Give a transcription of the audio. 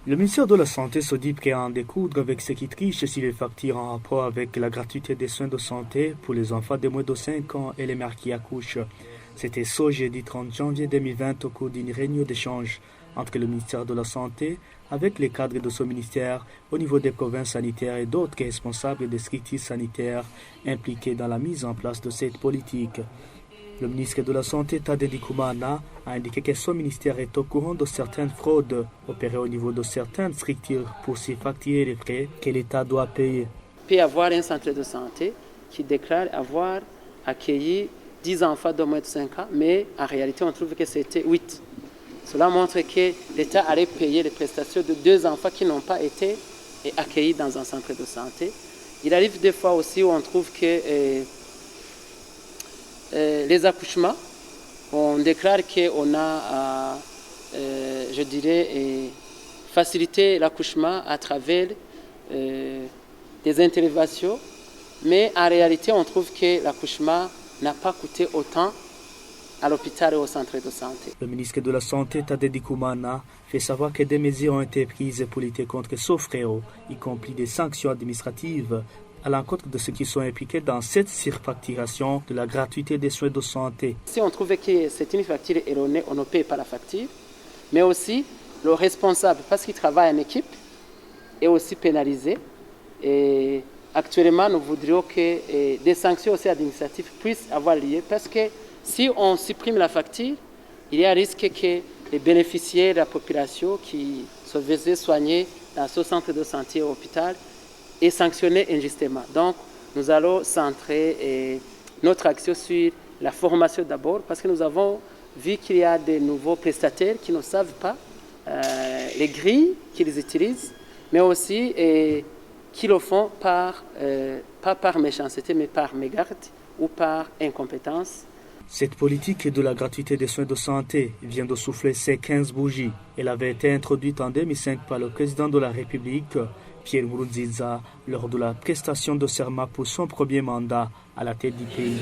Le ministère de la Santé se dit prêt à en découdre avec ceux qui trichent si les factures en rapport avec la gratuité des soins de santé pour les enfants de moins de 5 ans et les mères qui accouchent. C'était ce jeudi 30 janvier 2020 au cours d'une réunion d'échange entre le ministère de la Santé avec les cadres de ce ministère au niveau des provinces sanitaires et d'autres responsables des structures sanitaires impliqués dans la mise en place de cette politique. Le ministre de la Santé, Tade Ndikumana, a indiqué que son ministère est au courant de certaines fraudes opérées au niveau de certaines structures pour s'y facturer les frais que l'État doit payer. Il peut y avoir un centre de santé qui déclare avoir accueilli 10 enfants de moins de 5 ans, mais en réalité, on trouve que c'était 8. Cela montre que l'État allait payer les prestations de 2 enfants qui n'ont pas été accueillis dans un centre de santé. Il arrive des fois aussi où on trouve que les accouchements, on déclare qu'on a, facilité l'accouchement à travers des interventions, mais en réalité, on trouve que l'accouchement n'a pas coûté autant à l'hôpital et au centre de santé. Le ministre de la Santé, Tade Ndikumana, fait savoir que des mesures ont été prises pour lutter contre ce fléau, y compris des sanctions administratives à l'encontre de ceux qui sont impliqués dans cette surfacturation de la gratuité des soins de santé. Si on trouve que c'est une facture erronée, on ne paye pas la facture, mais aussi le responsable, parce qu'il travaille en équipe, est aussi pénalisé. Et actuellement, nous voudrions que des sanctions aussi administratives puissent avoir lieu, parce que si on supprime la facture, il y a un risque que les bénéficiaires de la population qui se faisaient soigner dans ce centre de santé ou hôpital est sanctionné injustement. Donc, nous allons centrer notre action sur la formation d'abord, parce que nous avons vu qu'il y a des nouveaux prestataires qui ne savent pas les grilles qu'ils utilisent, mais aussi qui le font pas par méchanceté, mais par mégarde ou par incompétence. Cette politique de la gratuité des soins de santé vient de souffler ses 15 bougies. Elle avait été introduite en 2005 par le président de la République, Pierre Nkurunziza, lors de la prestation de serment pour son premier mandat à la tête du pays.